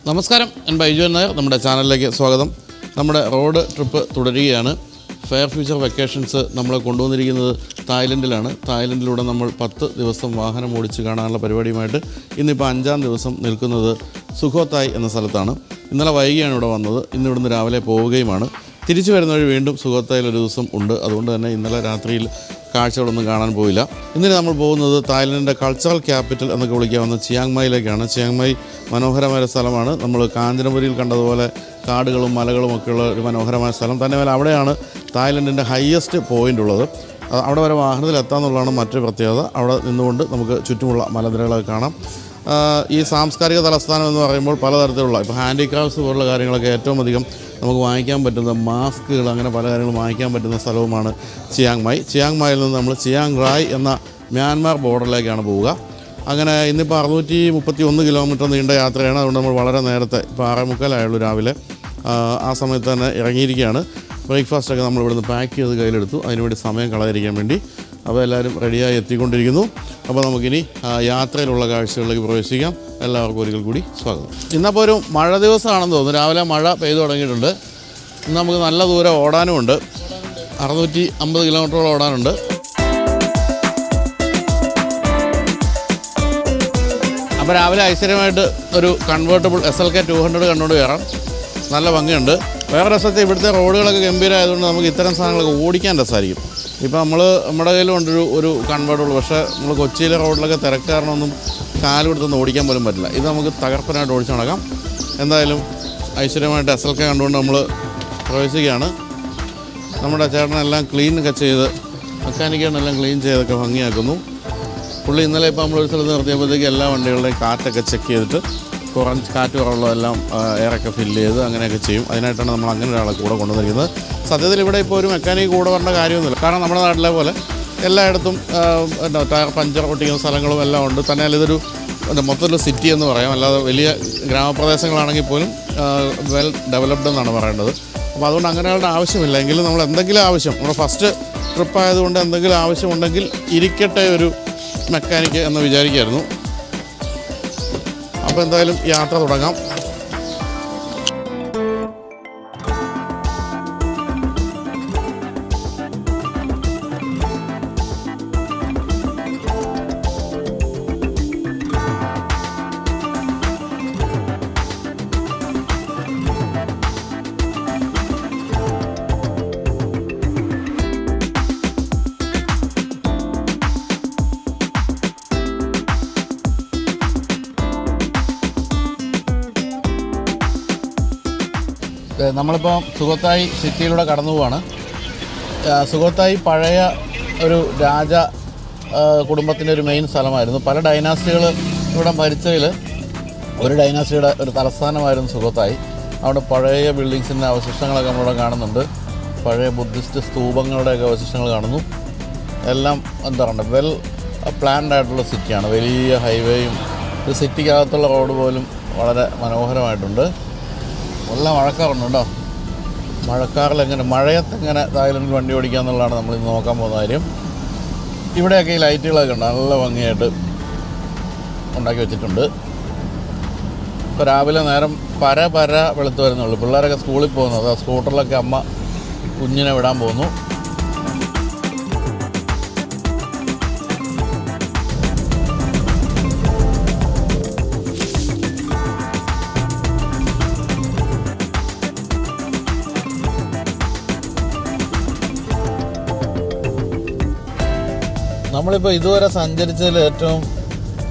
നമസ്കാരം, ഞാൻ ബൈജു നായർ. നമ്മുടെ ചാനലിലേക്ക് സ്വാഗതം. നമ്മുടെ റോഡ് ട്രിപ്പ് തുടരുകയാണ്. ഫെയർ ഫ്യൂച്ചർ വെക്കേഷൻസ് നമ്മളെ കൊണ്ടുവന്നിരിക്കുന്നത് തായ്ലൻഡിലാണ്. തായ്ലൻഡിലൂടെ നമ്മൾ 10 ദിവസം വാഹനം ഓടിച്ച് കാണാനുള്ള പരിപാടിയുമായിട്ട് ഇന്നിപ്പോൾ 5-ാം ദിവസം നിൽക്കുന്നത് സുഖോത്തായ് എന്ന സ്ഥലത്താണ്. ഇന്നലെ വൈകിയാണ് ഇവിടെ വന്നത്. ഇന്നിവിടുന്ന് രാവിലെ പോവുകയുമാണ്. തിരിച്ചു വരുന്ന വഴി വീണ്ടും സുഖോത്തായിൽ ഒരു ദിവസം ഉണ്ട്. അതുകൊണ്ട് തന്നെ ഇന്നലെ രാത്രിയിൽ കാഴ്ചകളൊന്നും കാണാൻ പോയില്ല. ഇന്നലെ നമ്മൾ പോകുന്നത് തായ്ലൻഡിൻ്റെ കൾച്ചറൽ ക്യാപിറ്റൽ എന്നൊക്കെ വിളിക്കാവുന്ന ചിയാങ് മായിലേക്കാണ്. ചിയാങ് മായ് മനോഹരമായ സ്ഥലമാണ്. നമ്മൾ കാഞ്ചനപുരിയിൽ കണ്ടതുപോലെ കാടുകളും മലകളും ഒക്കെയുള്ള ഒരു മനോഹരമായ സ്ഥലം തന്നെയല്ല. അവിടെയാണ് തായ്ലൻഡിൻ്റെ ഹയസ്റ്റ് പോയിൻ്റ് ഉള്ളത്. അവിടെ വരെ വാഹനത്തിൽ എത്താമെന്നുള്ളതാണ് മറ്റൊരു പ്രത്യേകത. അവിടെ നിന്നുകൊണ്ട് നമുക്ക് ചുറ്റുമുള്ള മലനിരകളൊക്കെ കാണാം. ഈ സാംസ്കാരിക തലസ്ഥാനം എന്ന് പറയുമ്പോൾ പലതരത്തിലുള്ള ഇപ്പോൾ ഹാൻഡിക്രാഫ്റ്റ്സ് പോലുള്ള കാര്യങ്ങളൊക്കെ ഏറ്റവും അധികം നമുക്ക് വാങ്ങിക്കാൻ പറ്റുന്ന മാസ്കുകൾ, അങ്ങനെ പല കാര്യങ്ങളും വാങ്ങിക്കാൻ പറ്റുന്ന സ്ഥലവുമാണ് ചിയാങ് മായ്. ചിയാങ് മായിൽ നിന്ന് നമ്മൾ ചിയാങ് റായ് എന്ന മ്യാൻമാർ ബോർഡറിലേക്കാണ് പോവുക. അങ്ങനെ ഇന്നിപ്പോൾ 631 കിലോമീറ്റർ നീണ്ട യാത്രയാണ്. അതുകൊണ്ട് നമ്മൾ വളരെ നേരത്തെ ഇപ്പോൾ 6:45 രാവിലെ ആ സമയത്ത് തന്നെ ഇറങ്ങിയിരിക്കുകയാണ്. ബ്രേക്ക്ഫാസ്റ്റൊക്കെ നമ്മൾ ഇവിടുന്ന് പാക്ക് ചെയ്ത് കയ്യിലെടുത്തു, അതിനുവേണ്ടി സമയം കളയാതിരിക്കാൻ വേണ്ടി. അപ്പോൾ എല്ലാവരും റെഡിയായി എത്തിക്കൊണ്ടിരിക്കുന്നു. അപ്പോൾ നമുക്കിനി യാത്രയിലുള്ള കാഴ്ചകളിലേക്ക് പ്രവേശിക്കാം. എല്ലാവർക്കും ഒരിക്കൽ കൂടി സ്വാഗതം. ഇന്നപ്പോൾ ഒരു മഴ ദിവസമാണെന്ന് തോന്നുന്നു. രാവിലെ മഴ പെയ്തു തുടങ്ങിയിട്ടുണ്ട്. ഇന്ന് നമുക്ക് നല്ല ദൂരം ഓടാനുമുണ്ട്. 650 കിലോമീറ്ററോളം ഓടാനുണ്ട്. അപ്പോൾ രാവിലെ ഐശ്വര്യമായിട്ട് ഒരു കൺവേർട്ടബിൾ SLK 200 കണ്ടുകൊണ്ട് കയറാം. നല്ല ഭംഗിയുണ്ട്. വേറെ രസത്തെ ഇവിടുത്തെ റോഡുകളൊക്കെ ഗംഭീരമായതുകൊണ്ട് നമുക്ക് ഇത്തരം സാധനങ്ങളൊക്കെ ഓടിക്കാൻ രസമായിരിക്കും. ഇപ്പോൾ നമ്മുടെ കയ്യിലുണ്ട് ഒരു കൺവേർട്ടബിൾ. പക്ഷേ നമ്മൾ കൊച്ചിയിലെ റോഡിലൊക്കെ തിരക്ക് കാരണമൊന്നും കാലെടുത്തൊന്നും ഓടിക്കാൻ പോലും പറ്റില്ല. ഇത് നമുക്ക് തകർപ്പനായിട്ട് ഓടിച്ചു നടക്കാം. എന്തായാലും ഐശ്വര്യമായിട്ട് SLK കണ്ടുകൊണ്ട് നമ്മൾ പ്രവേശിക്കുകയാണ്. നമ്മുടെ ചേട്ടനെല്ലാം ക്ലീനൊക്കെ ചെയ്ത്, മെക്കാനിക്കാണെല്ലാം ക്ലീൻ ചെയ്തൊക്കെ ഭംഗിയാക്കുന്നു. പുള്ളി ഇന്നലെ ഇപ്പോൾ നമ്മളൊരു സ്ഥലത്ത് നിർത്തിയപ്പോഴത്തേക്ക് എല്ലാ വണ്ടികളുടെയും കാറ്റൊക്കെ ചെക്ക് ചെയ്തിട്ട് കാറ്റ് കുറവുള്ളതെല്ലാം എയറൊക്കെ ഫില്ല് ചെയ്ത് അങ്ങനെയൊക്കെ ചെയ്യും. അതിനായിട്ടാണ് നമ്മൾ അങ്ങനെ ഒരാളെ കൂടെ കൊണ്ടുവന്നിരിക്കുന്നത്. സത്യത്തിൽ ഇവിടെ ഇപ്പോൾ ഒരു മെക്കാനിക്ക് കൂടെ വരേണ്ട കാര്യമൊന്നുമില്ല. കാരണം നമ്മുടെ നാട്ടിലെ പോലെ എല്ലായിടത്തും ടയർ പഞ്ചർ ഒട്ടിക്കുന്ന സ്ഥലങ്ങളും എല്ലാം ഉണ്ട്. തന്നെ ഇതൊരു മൊത്തത്തിലൊരു സിറ്റി എന്ന് പറയാം. അല്ലാതെ വലിയ ഗ്രാമപ്രദേശങ്ങളാണെങ്കിൽ പോലും വെൽ ഡെവലപ്ഡ് എന്നാണ് പറയേണ്ടത്. അപ്പോൾ അതുകൊണ്ട് അങ്ങനെയുള്ള ആവശ്യമില്ല. എങ്കിലും നമ്മൾ എന്തെങ്കിലും ആവശ്യം, നമ്മുടെ ഫസ്റ്റ് ട്രിപ്പ് ആയതുകൊണ്ട് എന്തെങ്കിലും ആവശ്യമുണ്ടെങ്കിൽ ഇരിക്കട്ടെ ഒരു മെക്കാനിക്ക് എന്ന് വിചാരിക്കുമായിരുന്നു. അപ്പോൾ എന്തായാലും യാത്ര തുടങ്ങാം. നമ്മളിപ്പോൾ സുഖോത്തായ് സിറ്റിയിലൂടെ കടന്നു പോവാണ്. സുഖോത്തായ് പഴയ ഒരു രാജ കുടുംബത്തിൻ്റെ ഒരു മെയിൻ സ്ഥലമായിരുന്നു. പല ഡൈനാസ്റ്റികൾ ഇവിടെ ഭരിച്ചതിൽ ഒരു ഡൈനാസ്റ്റിയുടെ ഒരു തലസ്ഥാനമായിരുന്നു സുഖോത്തായ്. അവിടെ പഴയ ബിൽഡിങ്സിൻ്റെ അവശിഷ്ടങ്ങളൊക്കെ നമ്മളിവിടെ കാണുന്നുണ്ട്. പഴയ ബുദ്ധിസ്റ്റ് സ്തൂപങ്ങളുടെയൊക്കെ അവശിഷ്ടങ്ങൾ കാണുന്നു. എല്ലാം എന്താ പറയുക, വെൽ പ്ലാൻഡ് ആയിട്ടുള്ള സിറ്റിയാണ്. വലിയ ഹൈവേയും ഒരു സിറ്റിക്കകത്തുള്ള റോഡ് പോലും വളരെ മനോഹരമായിട്ടുണ്ട്. നല്ല മഴക്കാറുണ്ട് കേട്ടോ. മഴക്കാറിലെങ്ങനെ മഴയത്തെങ്ങനെ തായ്ലൻഡിൽ വണ്ടി ഓടിക്കുക എന്നുള്ളതാണ് നമ്മളിന്ന് നോക്കാൻ പോകുന്ന കാര്യം. ഇവിടെയൊക്കെ ഈ ലൈറ്റുകളൊക്കെ ഉണ്ട്, നല്ല ഭംഗിയായിട്ട് ഉണ്ടാക്കി വെച്ചിട്ടുണ്ട്. ഇപ്പോൾ രാവിലെ നേരം പര വെളുത്ത് വരുന്നുള്ളൂ. പിള്ളേരൊക്കെ സ്കൂളിൽ പോകുന്നത്, സ്കൂട്ടറിലൊക്കെ അമ്മ കുഞ്ഞിനെ വിടാൻ പോകുന്നു. നമ്മളിപ്പോൾ ഇതുവരെ സഞ്ചരിച്ചതിൽ ഏറ്റവും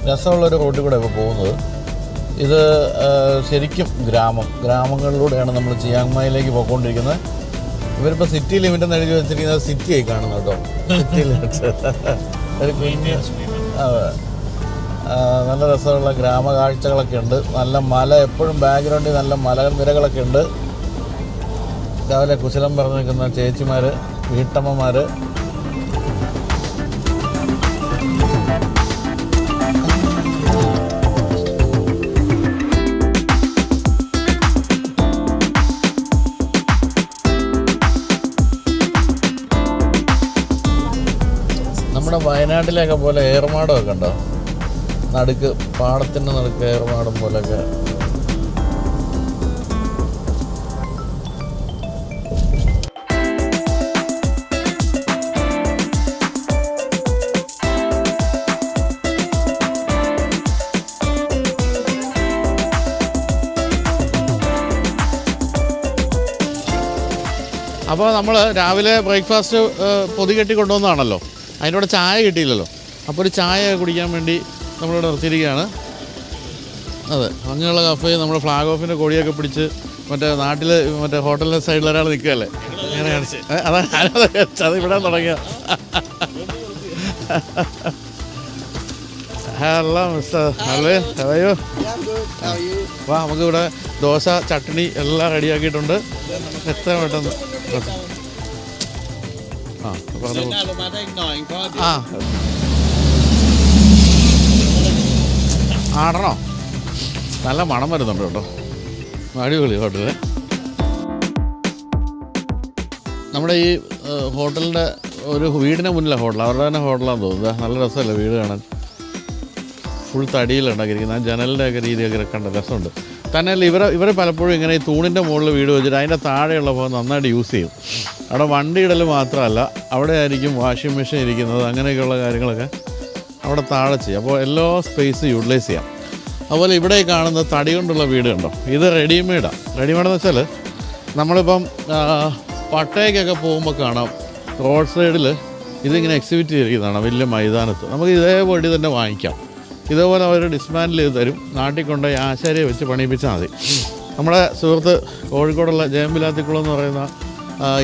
രസമുള്ളൊരു റൂട്ടിൽ കൂടെ ഇപ്പോൾ പോകുന്നത്. ഇത് ശരിക്കും ഗ്രാമങ്ങളിലൂടെയാണ് നമ്മൾ ചിയാങ് മായിലേക്ക് പോയിക്കൊണ്ടിരിക്കുന്നത്. ഇവരിപ്പോൾ സിറ്റി ലിമിറ്റ് എന്ന് എഴുതി വെച്ചിരിക്കുന്നത് സിറ്റിയായി കാണുന്നു കേട്ടോ. സിറ്റി ലിമിറ്റ് ഒരു കുഞ്ഞ് നല്ല രസമുള്ള ഗ്രാമകാഴ്ചകളൊക്കെ ഉണ്ട്. നല്ല മല, എപ്പോഴും ബാക്ക്ഗ്രൗണ്ടിൽ നല്ല മലനിരകളൊക്കെ ഉണ്ട്. രാവിലെ കുശലം പറഞ്ഞു നിൽക്കുന്ന ചേച്ചിമാർ, വീട്ടമ്മമാർ. നമ്മുടെ വയനാട്ടിലൊക്കെ പോലെ ഏറുമാടമൊക്കെ ഉണ്ടോ? നടുക്ക് പാടത്തിൻ്റെ നടുക്ക് ഏറുമാടം പോലെയൊക്കെ അപ്പോൾ നമ്മൾ രാവിലെ ബ്രേക്ക്ഫാസ്റ്റ് പൊതി കെട്ടി കൊണ്ടുവന്നതാണല്ലോ, അതിൻ്റെ കൂടെ ചായ കിട്ടിയില്ലല്ലോ. അപ്പോൾ ഒരു ചായ കുടിക്കാൻ വേണ്ടി നമ്മളിവിടെ നിർത്തിയിരിക്കുകയാണ്. അതെ, അങ്ങനെയുള്ള കഫേ നമ്മൾ ഫ്ലാഗ് ഓഫിൻ്റെ കൊടിയൊക്കെ പിടിച്ച് മറ്റേ നാട്ടിൽ മറ്റേ ഹോട്ടലിൻ്റെ സൈഡിൽ ഒരാൾ നിൽക്കുകയല്ലേ, അങ്ങനെ കാണിച്ച് അതാണ് ഞാനത് അത് ഇവിടെ തുടങ്ങിയ. Hello mister hello how are you. വാ, നമുക്കിവിടെ ദോശ ചട്നി എല്ലാം റെഡിയാക്കിയിട്ടുണ്ട്. എത്ര പെട്ടെന്ന് ആടണോ? നല്ല മണം വരുന്നുണ്ട് കേട്ടോ, അടിപൊളി ഹോട്ടല്. നമ്മുടെ ഈ ഹോട്ടലിൻ്റെ ഒരു വീടിന് മുന്നിലാണ് ഹോട്ടൽ, അവരുടെ തന്നെ ഹോട്ടലാണെന്ന് തോന്നുന്നത്. നല്ല രസമല്ലേ വീട് കാണാൻ, ഫുൾ തടിയിലുണ്ടാക്കിയിരിക്കുന്നത്. ആ ജനലിൻ്റെയൊക്കെ രീതിയൊക്കെ കണ്ട രസമുണ്ട്. തന്നെയല്ല ഇവർ പലപ്പോഴും ഇങ്ങനെ ഈ തൂണിൻ്റെ മുകളിൽ വീട് വെച്ചിട്ട് അതിൻ്റെ താഴെയുള്ള ഭാഗം നന്നായിട്ട് യൂസ് ചെയ്യും. അവിടെ വണ്ടി ഇടൽ മാത്രമല്ല, അവിടെ ആയിരിക്കും വാഷിംഗ് മെഷീൻ ഇരിക്കുന്നത്, അങ്ങനെയൊക്കെയുള്ള കാര്യങ്ങളൊക്കെ അവിടെ താഴെ ചെയ്യും. അപ്പോൾ എല്ലാ സ്പേസ് യൂട്ടിലൈസ് ചെയ്യാം. അതുപോലെ ഇവിടെ കാണുന്ന തടി കൊണ്ടുള്ള വീട് കണ്ടോ, ഇത് റെഡിമെയ്ഡാണ്. റെഡിമെയ്ഡെന്ന് വെച്ചാൽ നമ്മളിപ്പം പട്ടയക്കൊക്കെ പോകുമ്പോൾ കാണാം റോഡ് സൈഡിൽ ഇതിങ്ങനെ എക്സിബിറ്റ് ചെയ്തിരിക്കുന്നതാണ് വലിയ മൈതാനത്ത്. നമുക്ക് ഇതേപടി തന്നെ വാങ്ങിക്കാം. ഇതേപോലെ അവർ ഡിസ്മാൻഡിൽ ചെയ്ത് തരും. നാട്ടിൽ കൊണ്ടുപോയി ആശാരിയെ വെച്ച് പണിയിപ്പിച്ചാൽ മതി. നമ്മുടെ സുഹൃത്ത് കോഴിക്കോടുള്ള ജയൻ ബിലാത്തിക്കുളം എന്ന് പറയുന്ന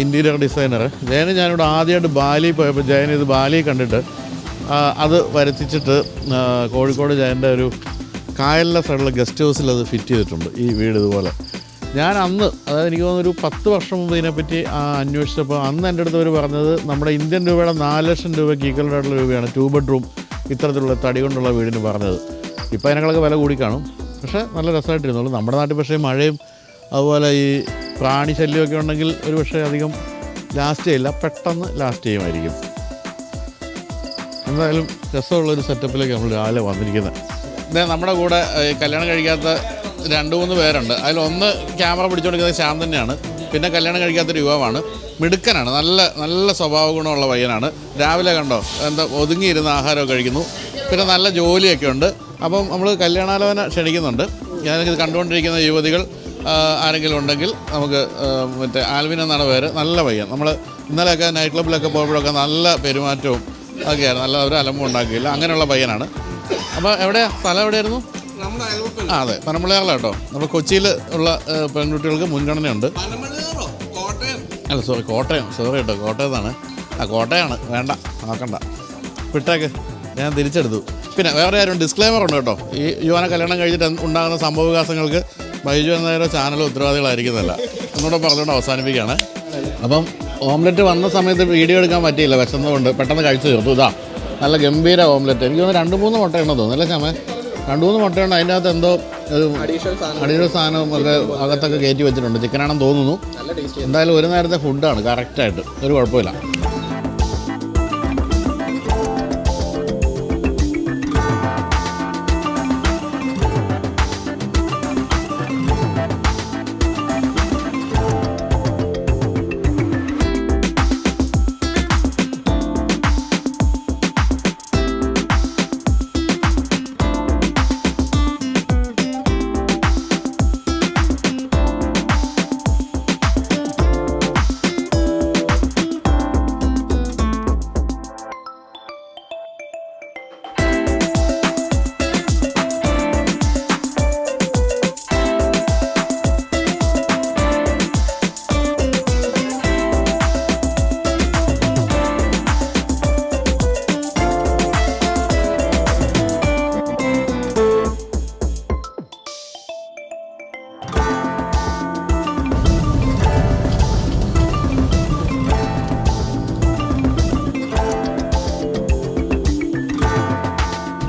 ഇൻറ്റീരിയർ ഡിസൈനർ ജയന് ഞാനിവിടെ ആദ്യമായിട്ട് ബാലി പോയപ്പോൾ ജയൻ ഇത് ബാലി കണ്ടിട്ട് അത് വരുത്തിച്ചിട്ട് കോഴിക്കോട് ജയൻ്റെ ഒരു കായലിലെ സൈഡിലുള്ള ഗസ്റ്റ് ഹൗസിൽ അത് ഫിറ്റ് ചെയ്തിട്ടുണ്ട് ഈ വീട് ഇതുപോലെ. ഞാൻ അന്ന്, അതായത് എനിക്ക് തോന്നുന്നൊരു 10 വർഷം മുമ്പ് ഇതിനെപ്പറ്റി അന്വേഷിച്ചപ്പോൾ അന്ന് എൻ്റെ അടുത്ത് അവർ പറഞ്ഞത് നമ്മുടെ ഇന്ത്യൻ രൂപയുടെ 4 ലക്ഷം രൂപയ്ക്ക് ഈക്വലായിട്ടുള്ള രൂപയാണ് 2 ബെഡ്റൂം ഇത്തരത്തിലുള്ള തടി കൊണ്ടുള്ള വീടിന് പറഞ്ഞത്. ഇപ്പോൾ അതിനേക്കാളൊക്കെ വില കൂടി കാണും, പക്ഷേ നല്ല രസമായിട്ടിരുന്നുള്ളൂ. നമ്മുടെ നാട്ടിൽ പക്ഷേ മഴയും അതുപോലെ ഈ പ്രാണി ശല്യമൊക്കെ ഉണ്ടെങ്കിൽ ഒരു പക്ഷേ അധികം ലാസ്റ്റ് ചെയ്യില്ല, പെട്ടെന്ന് ലാസ്റ്റ് ചെയ്യുമായിരിക്കും. എന്തായാലും രസമുള്ളൊരു സെറ്റപ്പിലേക്ക് നമ്മൾ രാവിലെ വന്നിരിക്കുന്നത്. നമ്മുടെ കൂടെ കല്യാണം കഴിക്കാത്ത 2-3 പേരുണ്ട്. അതിലൊന്ന് ക്യാമറ പിടിച്ചുകൊണ്ടിരിക്കുന്നത് ശ്യാം തന്നെയാണ്. പിന്നെ കല്യാണം കഴിക്കാത്തൊരു യുവാവാണ്, മിടുക്കനാണ്, നല്ല സ്വഭാവ ഗുണമുള്ള പയ്യനാണ്. രാവിലെ കണ്ടോ എന്താ ഒതുങ്ങിയിരുന്ന ആഹാരമൊക്കെ കഴിക്കുന്നു, പിന്നെ നല്ല ജോലിയൊക്കെ ഉണ്ട്. അപ്പം നമ്മൾ കല്യാണാലോചന ക്ഷണിക്കുന്നുണ്ട്. ഞാനിത് കണ്ടുകൊണ്ടിരിക്കുന്ന യുവതികൾ ആരെങ്കിലും ഉണ്ടെങ്കിൽ നമുക്ക് മറ്റേ ആൽവിൻ എന്നാണ് പേര്, നല്ല പയ്യൻ. നമ്മൾ ഇന്നലെയൊക്കെ നൈറ്റ് ക്ലബ്ബിലൊക്കെ പോയപ്പോഴൊക്കെ നല്ല പെരുമാറ്റവും ഒക്കെയായിരുന്നു, നല്ല ഒരു അലമ്പും ഉണ്ടാക്കിയില്ല, അങ്ങനെയുള്ള പയ്യനാണ്. അപ്പോൾ എവിടെയാണ് സ്ഥലം, എവിടെയായിരുന്നു? അതെ, പനമ്പള്ളിയാറിലാണ് കേട്ടോ. നമ്മൾ കൊച്ചിയിൽ ഉള്ള പെൺകുട്ടികൾക്ക് മുൻഗണനയുണ്ട്. അല്ല കോട്ടയം കേട്ടോ, കോട്ടയത്താണ്. കോട്ടയമാണ്, വേണ്ട നോക്കണ്ട, വിട്ടേക്ക്, ഞാൻ തിരിച്ചെടുത്തു. പിന്നെ വേറെ ആരും ഡിസ്ക്ലെയിമർ ഉണ്ട് കേട്ടോ. ഈ യുവാനെ കല്യാണം കഴിഞ്ഞിട്ട് ഉണ്ടാകുന്ന സംഭവവികാസങ്ങൾക്ക് ബൈജു എന്നവരുടെ ചാനൽ ഉത്തരവാദികളായിരിക്കുന്നതല്ല എന്നോട് പറഞ്ഞുകൊണ്ട് അവസാനിപ്പിക്കുകയാണ്. അപ്പം ഓംലെറ്റ് വന്ന സമയത്ത് വീഡിയോ എടുക്കാൻ പറ്റിയില്ല, വിശന്നുകൊണ്ട് പെട്ടെന്ന് കഴിച്ചു തീർത്തു. ഇതാ നല്ല ഗംഭീര ഓംലെറ്റ്. എനിക്ക് തോന്നുന്നു 2-3 മുട്ടയുണ്ടെന്ന് തോന്നുന്നു, അല്ലേ ചമേ? 2-3 മുട്ടയുണ്ട്. അതിൻ്റെ അകത്ത് എന്തോ അഡീഷണൽ സാധനം ഒക്കെ അകത്തൊക്കെ കയറ്റി വെച്ചിട്ടുണ്ട്. ചിക്കനാണെന്ന് തോന്നുന്നു. എന്തായാലും ഒരു നേരത്തെ ഫുഡാണ്, കറക്റ്റായിട്ട് ഒരു കുഴപ്പമില്ല.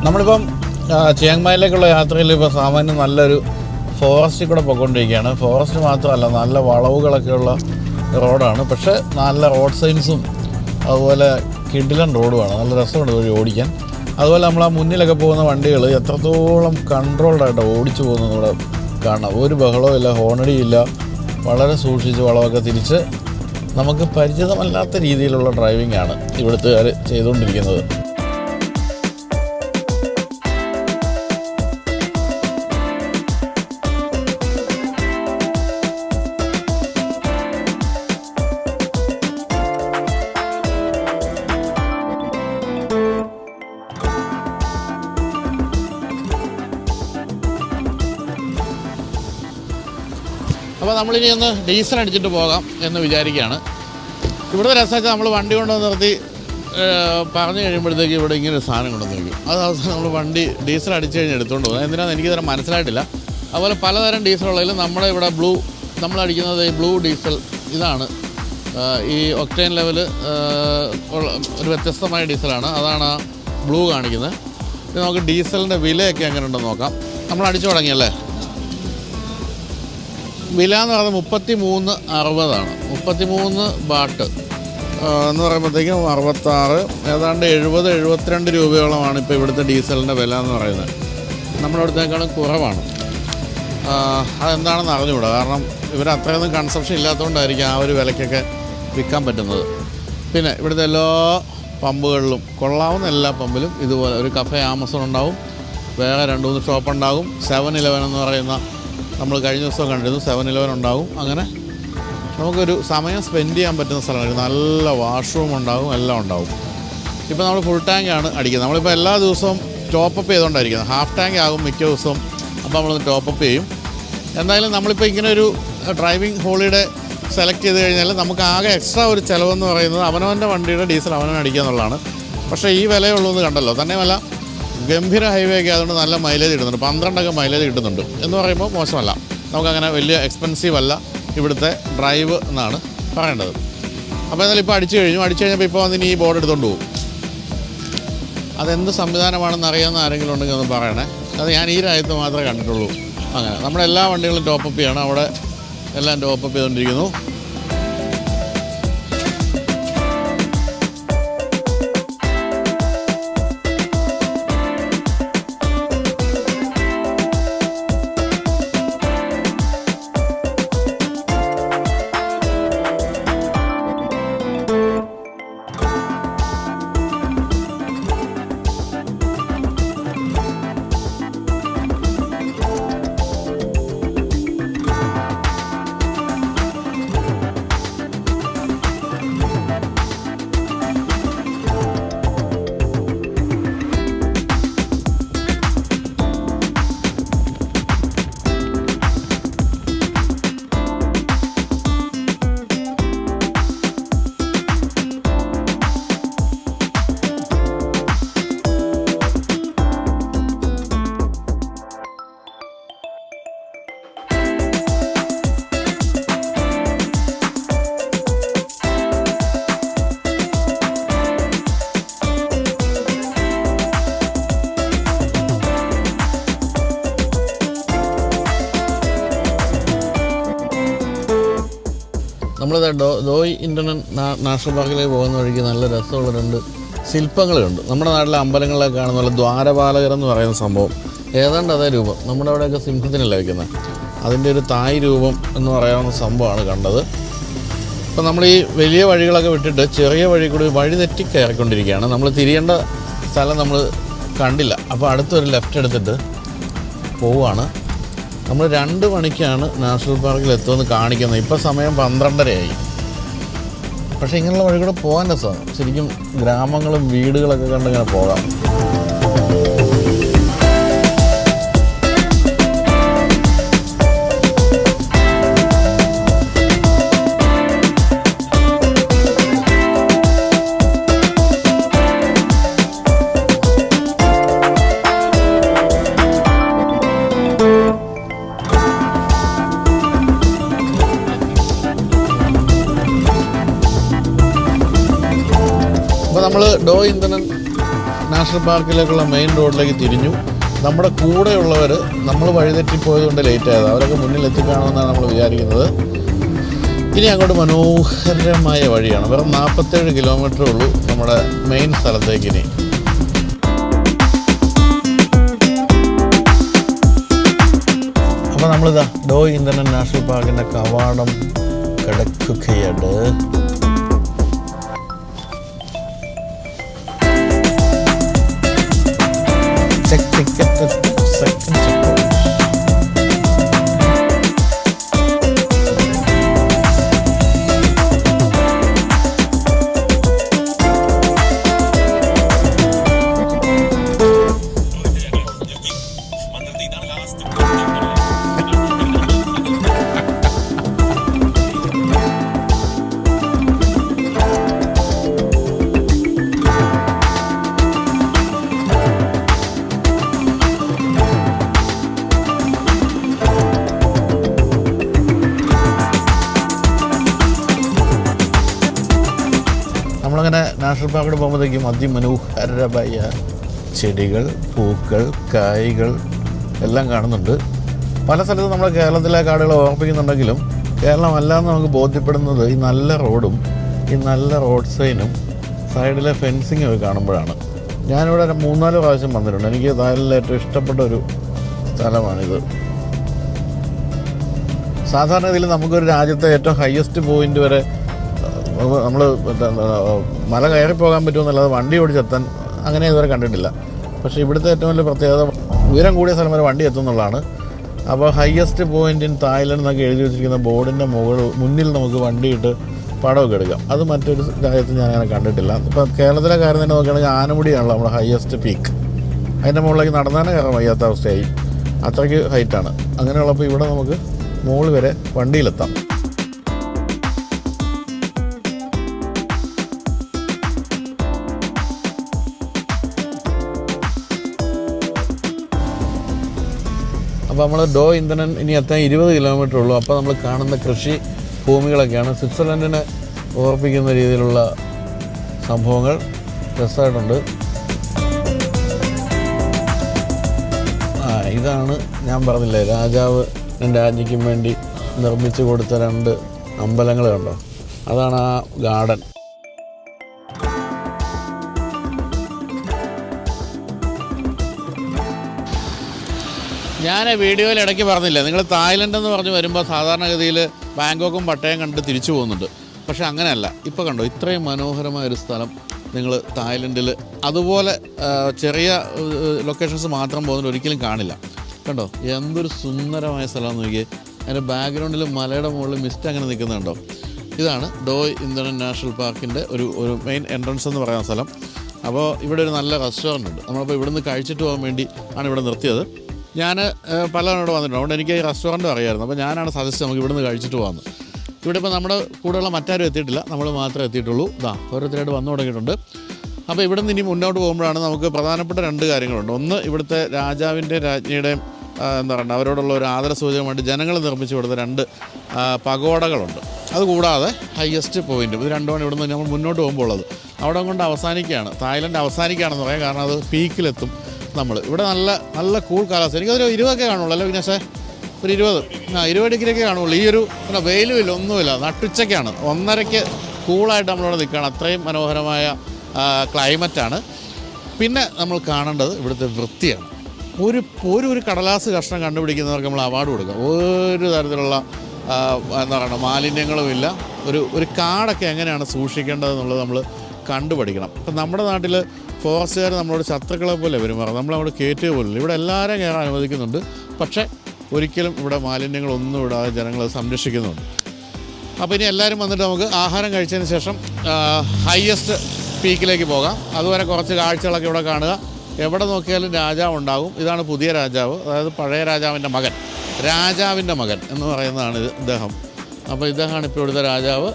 നമ്മളിപ്പം ചിയാങ്മായിലേക്കുള്ള യാത്രയിൽ ഇപ്പോൾ സാമാന്യം നല്ലൊരു ഫോറസ്റ്റിൽ കൂടെ പോയിക്കൊണ്ടിരിക്കുകയാണ്. ഫോറസ്റ്റ് മാത്രമല്ല, നല്ല വളവുകളൊക്കെയുള്ള റോഡാണ്. പക്ഷേ നല്ല റോഡ് സൈൻസും അതുപോലെ കിടിലൻ റോഡുമാണ്, നല്ല രസമുണ്ട് വഴി ഓടിക്കാൻ. അതുപോലെ നമ്മൾ ആ മുന്നിലൊക്കെ പോകുന്ന വണ്ടികൾ എത്രത്തോളം കൺട്രോൾഡായിട്ട് ഓടിച്ചു പോകുന്നത് ഇവിടെ കാണാം. ഒരു ബഹളവും ഇല്ല, ഹോണടിയില്ല, വളരെ സൂക്ഷിച്ച് വളമൊക്കെ തിരിച്ച് നമുക്ക് പരിചിതമല്ലാത്ത രീതിയിലുള്ള ഡ്രൈവിംഗാണ് ഇവിടുത്തുകാർ ചെയ്തുകൊണ്ടിരിക്കുന്നത്. അപ്പോൾ നമ്മളിനി ഒന്ന് ഡീസൽ അടിച്ചിട്ട് പോകാം എന്ന് വിചാരിക്കുകയാണ്. ഇവിടുത്തെ രസമൊക്കെ നമ്മൾ വണ്ടി കൊണ്ടുവന്ന് നിർത്തി പറഞ്ഞു കഴിയുമ്പോഴത്തേക്ക് ഇവിടെ ഇങ്ങനെ ഒരു സാധനം കൊണ്ടുവന്ന് വയ്ക്കും. അത് അവസാനം നമ്മൾ വണ്ടി ഡീസൽ അടിച്ച് കഴിഞ്ഞ് എടുത്തുകൊണ്ട് പോകും. എന്തിനാണെന്ന് എനിക്കിതുവരെ മനസ്സിലായിട്ടില്ല. അതുപോലെ പലതരം ഡീസലുള്ളതിൽ നമ്മുടെ ഇവിടെ നമ്മളടിക്കുന്നത് ഈ ബ്ലൂ ഡീസൽ ഇതാണ്. ഈ ഒക്ടേൻ ലെവൽ ഒരു വ്യത്യസ്തമായ ഡീസലാണ്. അതാണ് ബ്ലൂ കാണിക്കുന്നത്. ഇത് നമുക്ക് ഡീസലിൻ്റെ വിലയൊക്കെ എങ്ങനെ ഉണ്ടെന്ന് നോക്കാം. നമ്മൾ അടിച്ചു തുടങ്ങിയല്ലേ. വില എന്ന് പറയുന്നത് 33.60 33 ബാട്ട് എന്ന് പറയുമ്പോഴത്തേക്കും 66 ഏതാണ്ട് 70-72 രൂപയോളമാണ് ഇപ്പോൾ ഇവിടുത്തെ ഡീസലിൻ്റെ വില എന്ന് പറയുന്നത്. നമ്മുടെ അടുത്തേക്കാളും കുറവാണ്. അതെന്താണെന്ന് അറിഞ്ഞുകൂടാ. കാരണം ഇവർ അത്രയൊന്നും കൺസപ്ഷൻ ഇല്ലാത്തതുകൊണ്ടായിരിക്കും ആ ഒരു വിലയ്ക്കൊക്കെ വിൽക്കാൻ പറ്റുന്നത്. പിന്നെ ഇവിടുത്തെ എല്ലാ പമ്പുകളിലും കൊള്ളാവുന്ന എല്ലാ പമ്പിലും ഇതുപോലെ ഒരു കഫേ ആമസോൺ ഉണ്ടാവും, വേറെ 2-3 ഷോപ്പ് ഉണ്ടാകും. 7-Eleven എന്ന് പറയുന്ന നമ്മൾ കഴിഞ്ഞ ദിവസം കണ്ടിരുന്നു, 7-Eleven ഉണ്ടാകും. അങ്ങനെ നമുക്കൊരു സമയം സ്പെൻഡ് ചെയ്യാൻ പറ്റുന്ന സ്ഥലമായിരിക്കും. നല്ല വാഷ്റൂം ഉണ്ടാകും, എല്ലാം ഉണ്ടാകും. ഇപ്പോൾ നമ്മൾ ഫുൾ ടാങ്കാണ് അടിക്കുന്നത്. നമ്മളിപ്പോൾ എല്ലാ ദിവസവും ടോപ്പപ്പ് ചെയ്തുകൊണ്ടായിരിക്കുന്നത്. ഹാഫ് ടാങ്ക് ആകും മിക്ക ദിവസവും. അപ്പോൾ നമ്മളൊന്ന് ടോപ്പപ്പ് ചെയ്യും. എന്തായാലും നമ്മളിപ്പോൾ ഇങ്ങനെ ഒരു ഡ്രൈവിംഗ് ഹോളിഡേ സെലക്ട് ചെയ്ത് കഴിഞ്ഞാൽ നമുക്ക് ആകെ എക്സ്ട്രാ ഒരു ചിലവെന്ന് പറയുന്നത് അവനവൻ്റെ വണ്ടിയുടെ ഡീസൽ അവനവൻ അടിക്കുക എന്നുള്ളതാണ്. പക്ഷേ ഈ വിലയുള്ളൂ എന്ന് കണ്ടല്ലോ. തന്നെയുമല്ല ഗംഭീര ഹൈവേ ഒക്കെ ആയതുകൊണ്ട് നല്ല മൈലേജ് കിട്ടുന്നുണ്ട്. 12 മൈലേജ് കിട്ടുന്നുണ്ട് എന്ന് പറയുമ്പോൾ മോശമല്ല. നമുക്കങ്ങനെ വലിയ എക്സ്പെൻസീവ് അല്ല ഇവിടുത്തെ ഡ്രൈവ് എന്നാണ് പറയേണ്ടത്. അപ്പോൾ എന്നാലും ഇപ്പോൾ അടിച്ചു കഴിഞ്ഞപ്പോൾ ഇപ്പോൾ വന്നിനി ഈ ബോർഡ് എടുത്തുകൊണ്ട് പോകും. അതെന്ത് സംവിധാനമാണെന്ന് അറിയാവുന്ന ആരെങ്കിലും ഉണ്ടെങ്കിൽ ഒന്ന് പറയണേ. അത് ഞാൻ ഈ രാജ്യത്ത് മാത്രമേ കണ്ടിട്ടുള്ളൂ. അങ്ങനെ നമ്മുടെ എല്ലാ വണ്ടികളും ടോപ്പപ്പ് ചെയ്യണം. അവിടെ എല്ലാം ടോപ്പപ്പ് ചെയ്തുകൊണ്ടിരിക്കുന്നു. നമ്മളിത് ദോയ് ഇന്റർനാഷണൽ നാഷണൽ പാർക്കിലേക്ക് പോകുന്ന വഴിക്ക് നല്ല രസമുള്ള 2 ശില്പങ്ങളുണ്ട്. നമ്മുടെ നാട്ടിലെ അമ്പലങ്ങളിലൊക്കെ കാണുന്ന പോലെ ദ്വാരപാലകർ എന്ന് പറയുന്ന സംഭവം ഏതാണ്ട് അതേ രൂപം. നമ്മുടെ അവിടെയൊക്കെ സിംഹത്തിനല്ല വയ്ക്കുന്നത്. അതിൻ്റെ ഒരു തായ് രൂപം എന്ന് പറയാവുന്ന സംഭവമാണ് കണ്ടത്. അപ്പോൾ നമ്മൾ ഈ വലിയ വഴികളൊക്കെ വിട്ടിട്ട് ചെറിയ വഴി കൂടി വഴി തെറ്റി കയറിക്കൊണ്ടിരിക്കുകയാണ്. നമ്മൾ തിരിയേണ്ട സ്ഥലം നമ്മൾ കണ്ടില്ല. അപ്പോൾ അടുത്തൊരു ലെഫ്റ്റ് എടുത്തിട്ട് പോവുകയാണ്. നമ്മൾ 2 മണിക്കാണ് നാഷണൽ പാർക്കിൽ എത്തുമെന്ന് കാണിക്കുന്നത്. ഇപ്പോൾ സമയം 12:30 പക്ഷേ ഇങ്ങനെയുള്ള വഴി കൂടെ പോകാൻ രസമാണ്. ശരിക്കും ഗ്രാമങ്ങളും വീടുകളൊക്കെ കണ്ടിങ്ങനെ പോകാം. നമ്മൾ ദോയ് ഇന്റർനാഷണൽ നാഷണൽ പാർക്കിലേക്കുള്ള മെയിൻ റോഡിലേക്ക് തിരിഞ്ഞു. നമ്മുടെ കൂടെയുള്ളവർ നമ്മൾ വഴിതെറ്റിപ്പോയതുകൊണ്ട് ലേറ്റ് ആയത്. അവരൊക്കെ മുന്നിൽ എത്തിക്കാണമെന്നാണ് നമ്മൾ വിചാരിക്കുന്നത്. ഇനി അങ്ങോട്ട് മനോഹരമായ വഴിയാണ്. വെറും 47 കിലോമീറ്ററേ ഉള്ളൂ നമ്മുടെ മെയിൻ സ്ഥലത്തേക്ക്. ഇനി അപ്പോൾ നമ്മളിതാ ദോയ് ഇന്റർനാഷണൽ നാഷണൽ പാർക്കിൻ്റെ കവാടം കിടക്കുകയാണ്. Check ticket at second checkpoint. National പാർക്കിൽ പോകുമ്പോഴത്തേക്കും അതിമനോഹരമായ ചെടികൾ, പൂക്കൾ, കായ്കൾ എല്ലാം കാണുന്നുണ്ട്. പല സ്ഥലത്തും നമ്മുടെ കേരളത്തിലെ കാടുകൾ ഓർമ്മിപ്പിക്കുന്നുണ്ടെങ്കിലും കേരളമല്ലാന്ന് നമുക്ക് ബോധ്യപ്പെടുന്നത് ഈ നല്ല റോഡും ഈ നല്ല റോഡ് സൈനും സൈഡിലെ ഫെൻസിങ്ങും ഒക്കെ കാണുമ്പോഴാണ്. ഞാനിവിടെ 3-4 പ്രാവശ്യം വന്നിട്ടുണ്ട്. എനിക്ക് തായ്ലൻഡിൽ ഏറ്റവും ഇഷ്ടപ്പെട്ട ഒരു സ്ഥലമാണിത്. സാധാരണ ഇതിൽ നമുക്കൊരു രാജ്യത്തെ ഏറ്റവും ഹയസ്റ്റ് പോയിന്റ് വരെ നമ്മൾ മല കയറി പോകാൻ പറ്റുമെന്നല്ലാതെ വണ്ടി ഓടിച്ചെത്താൻ അങ്ങനെ ഇതുവരെ കണ്ടിട്ടില്ല. പക്ഷേ ഇവിടുത്തെ ഏറ്റവും വലിയ പ്രത്യേകത ഉയരം കൂടിയ സ്ഥലം വരെ വണ്ടി എത്തുന്നുള്ളതാണ്. അപ്പോൾ ഹയസ്റ്റ് പോയിന്റ് ഇൻ തായ്ലൻഡ് എന്നൊക്കെ എഴുതി വെച്ചിരിക്കുന്ന ബോർഡിൻ്റെ മുന്നിൽ നമുക്ക് വണ്ടിയിട്ട് പടമൊക്കെ എടുക്കാം. അത് മറ്റൊരു രാജ്യത്ത് ഞാൻ അങ്ങനെ കണ്ടിട്ടില്ല. ഇപ്പോൾ കേരളത്തിലെ കാര്യം തന്നെ നോക്കുകയാണെങ്കിൽ ആനമുടിയാണല്ലോ നമ്മുടെ ഹയസ്റ്റ് പീക്ക്. അതിൻ്റെ മുകളിലേക്ക് നടന്നാലും കയറാൻ വയ്യാത്ത അവസ്ഥയായി, അത്രയ്ക്ക് ഹൈറ്റാണ്. അങ്ങനെയുള്ളപ്പോൾ ഇവിടെ നമുക്ക് മുകളിൽ വരെ വണ്ടിയിലെത്താം. അപ്പോൾ നമ്മൾ ഡോ ഇന്ധനം ഇനി എത്താൻ 20 കിലോമീറ്റർ ഉള്ളൂ. അപ്പോൾ നമ്മൾ കാണുന്ന കൃഷി ഭൂമികളൊക്കെയാണ് സ്വിറ്റ്സർലൻഡിനെ ഓർപ്പിക്കുന്ന രീതിയിലുള്ള സംഭവങ്ങൾ. രസമായിട്ടുണ്ട്. ഇതാണ് ഞാൻ പറഞ്ഞില്ലേ, രാജാവ് രാജ്ഞിക്കും വേണ്ടി നിർമ്മിച്ചു കൊടുത്ത 2 അമ്പലങ്ങൾ കണ്ടോ, അതാണ് ആ ഗാർഡൻ. ഞാൻ വീഡിയോയിൽ ഇടയ്ക്ക് പറഞ്ഞില്ല, നിങ്ങൾ തായ്ലൻഡ് എന്ന് പറഞ്ഞ് വരുമ്പോൾ സാധാരണഗതിയിൽ ബാങ്കോക്കും പട്ടയം കണ്ട് തിരിച്ചു പോകുന്നുണ്ട്. പക്ഷേ അങ്ങനെയല്ല. ഇപ്പോൾ കണ്ടോ, ഇത്രയും മനോഹരമായൊരു സ്ഥലം നിങ്ങൾ തായ്ലൻഡിൽ അതുപോലെ ചെറിയ ലൊക്കേഷൻസ് മാത്രം പോകുന്നതിൽ ഒരിക്കലും കാണില്ല. കണ്ടോ എന്തൊരു സുന്ദരമായ സ്ഥലമാണെന്ന് നോക്കിയേ. അതിൻ്റെ ബാക്ക്ഗ്രൗണ്ടിൽ മലയുടെ മുകളിൽ മിസ്റ്റ് അങ്ങനെ നിൽക്കുന്നുണ്ടോ. ഇതാണ് ഡോയ് ഇന്ധനം നാഷണൽ പാർക്കിൻ്റെ ഒരു മെയിൻ എൻട്രൻസ് എന്ന് പറയുന്ന സ്ഥലം. അപ്പോൾ ഇവിടെ ഒരു നല്ല റെസ്റ്റോറൻ്റ് ഉണ്ട്. നമ്മളിപ്പോൾ ഇവിടുന്ന് കഴിച്ചിട്ട് പോകാൻ വേണ്ടി ആണ് ഇവിടെ നിർത്തിയത്. ഞാൻ പലതവണ ഇവിടെ വന്നിട്ടുണ്ട്, അതുകൊണ്ട് എനിക്ക് ഈ റെസ്റ്റോറൻറ്റും അറിയാമായിരുന്നു. അപ്പോൾ ഞാനാണ് സജസ്റ്റ് നമുക്ക് ഇവിടുന്ന് കഴിച്ചിട്ട് പോകാമെന്ന്. ഇവിടെ ഇപ്പോൾ നമ്മുടെ കൂടെയുള്ള മറ്റാരും എത്തിയിട്ടില്ല, നമ്മൾ മാത്രമേ എത്തിയിട്ടുള്ളൂ. ഓരോരുത്തരായിട്ട് വന്നു തുടങ്ങിയിട്ടുണ്ട്. അപ്പോൾ ഇവിടെ നിന്ന് ഇനി മുന്നോട്ട് പോകുമ്പോഴാണ് നമുക്ക് പ്രധാനപ്പെട്ട 2 കാര്യങ്ങളുണ്ട്. ഒന്ന്, ഇവിടുത്തെ രാജാവിൻ്റെ രാജ്ഞിയുടെയും എന്താ പറയുക അവരോടുള്ള ഒരു ആദരസൂചകമായിട്ട് ജനങ്ങൾ നിർമ്മിച്ചു കൊടുത്ത 2 പഗോഡകളുണ്ട്. അതുകൂടാതെ ഹയസ്റ്റ് പോയിൻറ്റും. ഇത് രണ്ടുമാണ് ഇവിടെ നിന്ന് നമ്മൾ മുന്നോട്ട് പോകുമ്പോൾ ഉള്ളത്. അവിടെ കൊണ്ട് അവസാനിക്കുകയാണ്, തായ്ലൻഡ് അവസാനിക്കുകയാണെന്ന് പറയാം. കാരണം അത് പീക്കിലെത്തും നമ്മൾ. ഇവിടെ നല്ല കൂൾ കാലാവസ്ഥ. എനിക്കതൊരു 20 കാണുള്ളൂ അല്ലേ വിനാശേ? ഒരു 20 ഡിഗ്രിയൊക്കെ കാണുള്ളൂ. ഈ ഒരു വെയിലുമില്ല, ഒന്നുമില്ല, നട്ടുച്ചയ്ക്കാണ്. 1:30 കൂളായിട്ട് നമ്മളിവിടെ നിൽക്കുകയാണ്. അത്രയും മനോഹരമായ ക്ലൈമറ്റാണ്. പിന്നെ നമ്മൾ കാണേണ്ടത് ഇവിടുത്തെ വൃത്തിയാണ്. ഒരു കടലാസ് കഷ്ണം കണ്ടുപിടിക്കുന്നവർക്ക് നമ്മൾ അവാർഡ് കൊടുക്കാം. ഒരു തരത്തിലുള്ള എന്താ പറയുക മാലിന്യങ്ങളുമില്ല. ഒരു കാടൊക്കെ എങ്ങനെയാണ് സൂക്ഷിക്കേണ്ടതെന്നുള്ളത് നമ്മൾ കണ്ടുപഠിക്കണം. ഇപ്പം നമ്മുടെ നാട്ടിൽ ഫോറസ്റ്റുകാർ നമ്മളോട് ശത്രുക്കളെ പോലെ പെരുമാറും. നമ്മളവിടെ കയറ്റുക പോലില്ല. ഇവിടെ എല്ലാവരും കയറാൻ അനുവദിക്കുന്നുണ്ട്. പക്ഷേ ഒരിക്കലും ഇവിടെ മാലിന്യങ്ങളൊന്നും ഇടാതെ ജനങ്ങൾ സംരക്ഷിക്കുന്നുണ്ട്. അപ്പോൾ ഇനി എല്ലാവരും വന്നിട്ട് നമുക്ക് ആഹാരം കഴിച്ചതിന് ശേഷം ഹയസ്റ്റ് പീക്കിലേക്ക് പോകാം. അതുവരെ കുറച്ച് കാഴ്ചകളൊക്കെ ഇവിടെ കാണുക. എവിടെ നോക്കിയാലും രാജാവ് ഉണ്ടാകും. ഇതാണ് പുതിയ രാജാവ്, അതായത് പഴയ രാജാവിൻ്റെ മകൻ, രാജാവിൻ്റെ മകൻ എന്ന് പറയുന്നതാണ് ഇദ്ദേഹം. അപ്പോൾ ഇദ്ദേഹമാണ് ഇപ്പോൾ ഇവിടുത്തെ രാജാവ്.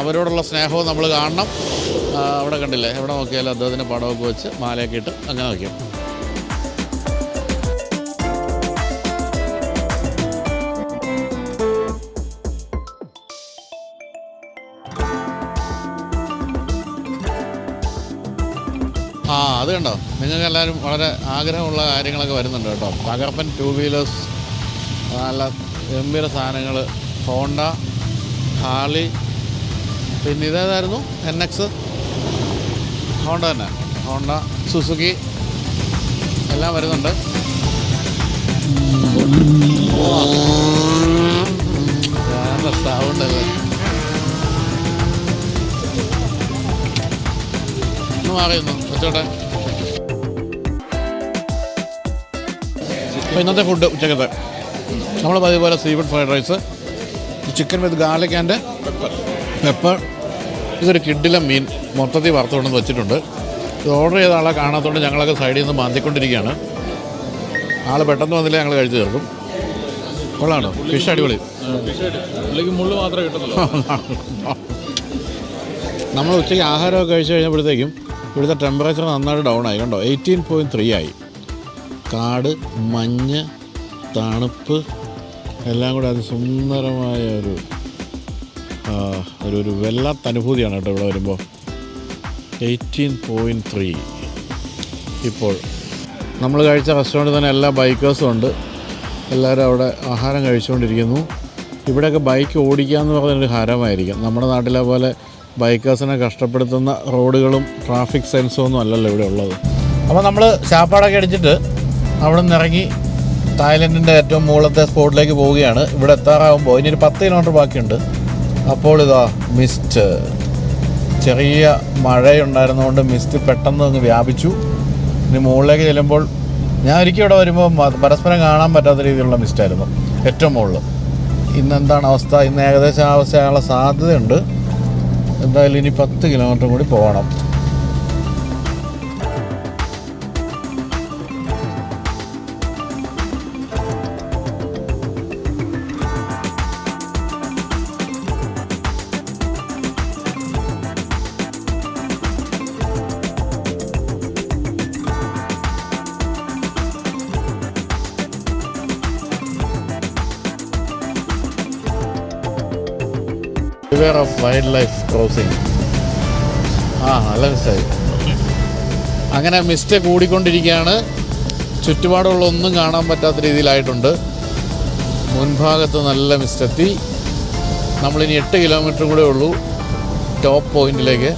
അവരോടുള്ള സ്നേഹവും നമ്മൾ കാണണം. അവിടെ കണ്ടില്ലേ, എവിടെ നോക്കിയാലും അദ്ദേഹത്തിൻ്റെ പടമൊക്കെ വെച്ച് മാലയൊക്കെ ഇട്ട് അങ്ങനെ നോക്കിയാൽ. അത് കണ്ടോ, നിങ്ങൾക്കെല്ലാവരും വളരെ ആഗ്രഹമുള്ള കാര്യങ്ങളൊക്കെ വരുന്നുണ്ട് കേട്ടോ. തകർപ്പൻ 2 വീലേഴ്സ്, നല്ല ഗംഭീര സാധനങ്ങൾ, ഹോണ്ട, ഹാർലി, പിന്നെ ഇതേതായിരുന്നു NX, ഹോണ്ട തന്നെ, ഹോണ്ട, സുസുക്കി എല്ലാം വരുന്നുണ്ട്. സൗണ്ടല്ലേ, ഒന്ന് മാറിയുന്നു വെച്ചോട്ടെ. അപ്പോൾ ഇന്നത്തെ ഫുഡ് ഉച്ചക്കത്തെ നമ്മൾ പതിപോലെ seafood fried rice, chicken with garlic and pepper. ഇതൊരു കിഡിലം മീൻ മൊത്തത്തിൽ വറുത്തുകൊണ്ടെന്ന് വെച്ചിട്ടുണ്ട്. ഇത് ഓർഡർ ചെയ്ത ആളെ കാണാത്തതുകൊണ്ട് ഞങ്ങളൊക്കെ സൈഡിൽ നിന്ന് മാന്തിക്കൊണ്ടിരിക്കുകയാണ്. ആൾ പെട്ടെന്ന് വന്നില്ലേ ഞങ്ങൾ കഴിച്ചു തീർക്കും. കൊള്ളാണോ? ഫിഷ് അടിപൊളി. മുള്ളു മാത്രമേ കിട്ടുന്നുള്ളൂ. നമ്മൾ ഉച്ചയ്ക്ക് ആഹാരമൊക്കെ കഴിച്ച് കഴിഞ്ഞപ്പോഴത്തേക്കും ഇവിടുത്തെ ടെമ്പറേച്ചർ നന്നായിട്ട് ഡൗൺ ആയി. കണ്ടോ, 18.3 ആയി. കാട്, മഞ്ഞ്, തണുപ്പ് എല്ലാം കൂടെ അതിസുന്ദരമായ ഒരു വല്ലാത്ത അനുഭൂതിയാണ് കേട്ടോ ഇവിടെ വരുമ്പോൾ. 18.3 ഇപ്പോൾ. നമ്മൾ കഴിച്ച റെസ്റ്റോറൻറ്റിൽ തന്നെ എല്ലാ ബൈക്കേഴ്സും ഉണ്ട്. എല്ലാവരും അവിടെ ആഹാരം കഴിച്ചുകൊണ്ടിരിക്കുന്നു. ഇവിടെയൊക്കെ ബൈക്ക് ഓടിക്കുക എന്ന് പറഞ്ഞൊരു ഹരമായിരിക്കും. നമ്മുടെ നാട്ടിലെ പോലെ ബൈക്കേഴ്സിനെ കഷ്ടപ്പെടുത്തുന്ന റോഡുകളും ട്രാഫിക് സെൻസും ഒന്നും അല്ലല്ലോ ഇവിടെ ഉള്ളത്. അപ്പോൾ നമ്മൾ ശാപ്പാടൊക്കെ അടിച്ചിട്ട് അവിടെ നിന്ന് ഇറങ്ങി തായ്ലൻഡിൻ്റെ ഏറ്റവും മുകളിലത്തെ സ്പോട്ടിലേക്ക് പോവുകയാണ്. ഇവിടെ എത്താറാകുമ്പോൾ ഇനി ഒരു 10 കിലോമീറ്റർ ബാക്കിയുണ്ട്. അപ്പോൾ ഇതാ മിസ്റ്റ്, ചെറിയ മഴയുണ്ടായിരുന്നതുകൊണ്ട് മിസ്റ്റ് പെട്ടെന്ന് അങ്ങ് വ്യാപിച്ചു. ഇനി മുകളിലേക്ക് ചെല്ലുമ്പോൾ ഞാൻ ഒരിക്കലും ഇവിടെ വരുമ്പോൾ പരസ്പരം കാണാൻ പറ്റാത്ത രീതിയിലുള്ള മിസ്റ്റായിരുന്നു ഏറ്റവും മുകളിൽ. ഇന്നെന്താണ് അവസ്ഥ? ഇന്ന് ഏകദേശം ആ അവസ്ഥയാകാനുള്ള സാധ്യതയുണ്ട്. എന്തായാലും ഇനി 10 കിലോമീറ്റർ കൂടി പോകണം. River of wild life crossing. നല്ല മിസ്റ്റായി. അങ്ങനെ മിസ്റ്റ് കൂടിക്കൊണ്ടിരിക്കുകയാണ്. ചുറ്റുപാടുള്ള ഒന്നും കാണാൻ പറ്റാത്ത രീതിയിലായിട്ടുണ്ട്. മുൻഭാഗത്ത് നല്ല മിസ്റ്റെത്തി. നമ്മളിനി 8 കിലോമീറ്റർ കൂടെ ഉള്ളൂ ടോപ്പ് പോയിന്റിലേക്ക്.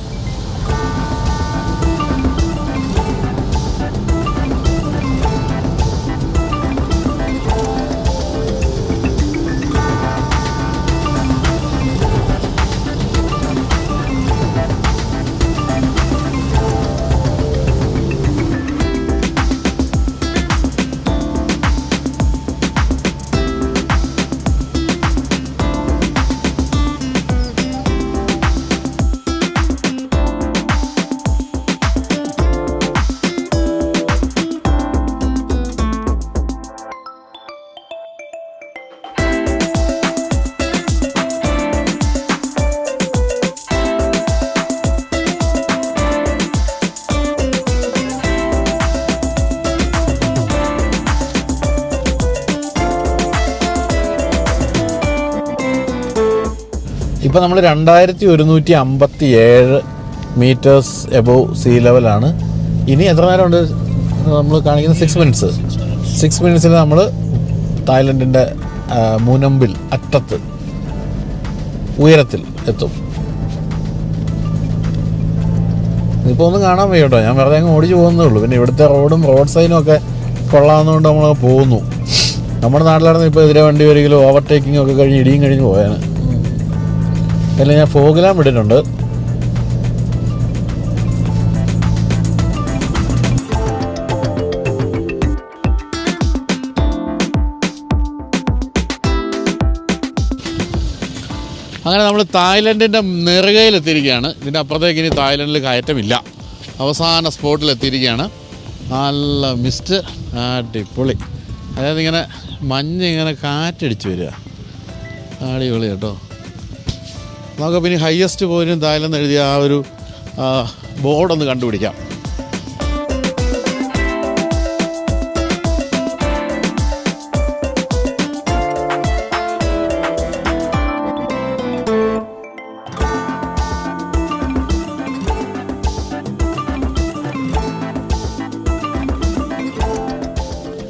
ഇപ്പോൾ നമ്മൾ 2157 മീറ്റേഴ്സ് എബോവ് സീ ലെവലാണ്. ഇനി എത്ര നേരമുണ്ട്? നമ്മൾ കാണിക്കുന്ന 6 മിനിറ്റ്സ്. 6 മിനിറ്റ്സിൽ നമ്മൾ തായ്ലൻഡിൻ്റെ മുനമ്പിൽ അറ്റത്ത് ഉയരത്തിൽ എത്തും. ഇപ്പോൾ ഒന്നും കാണാൻ വയ്യ കേട്ടോ. ഞാൻ വെറുതെ അങ്ങ് ഓടിച്ച് പോകുന്നേ ഉള്ളൂ. പിന്നെ ഇവിടുത്തെ റോഡും റോഡ് സൈനും ഒക്കെ കൊള്ളാവുന്നതുകൊണ്ട് നമ്മൾ പോകുന്നു. നമ്മുടെ നാട്ടിലായിരുന്നു ഇപ്പോൾ എതിരെ വണ്ടി വരികയോ ഓവർടേക്കിങ്ങും ഒക്കെ കഴിഞ്ഞ് ഇടിയും കഴിഞ്ഞ് പോയാണ്. അല്ല, ഞാൻ ഫോഗിലാൻ വിട്ടിട്ടുണ്ട്. അങ്ങനെ നമ്മൾ തായ്ലൻഡിൻ്റെ നെറുകയിലെത്തിയിരിക്കുകയാണ്. ഇതിൻ്റെ അപ്പുറത്തേക്ക് ഇനി തായ്ലൻഡിൽ കയറ്റമില്ല. അവസാന സ്പോട്ടിലെത്തിയിരിക്കുകയാണ്. നല്ല മിസ്റ്റ്, അടിപൊളി. അതായത് ഇങ്ങനെ മഞ്ഞ് ഇങ്ങനെ കാറ്റടിച്ച് വരിക. അടിപൊളി കേട്ടോ. നമുക്കപ്പോൾ ഇനി ഹയസ്റ്റ് പോയിന്റും തായ്ലൻഡ് എഴുതിയ ആ ഒരു ബോർഡൊന്ന് കണ്ടുപിടിക്കാം.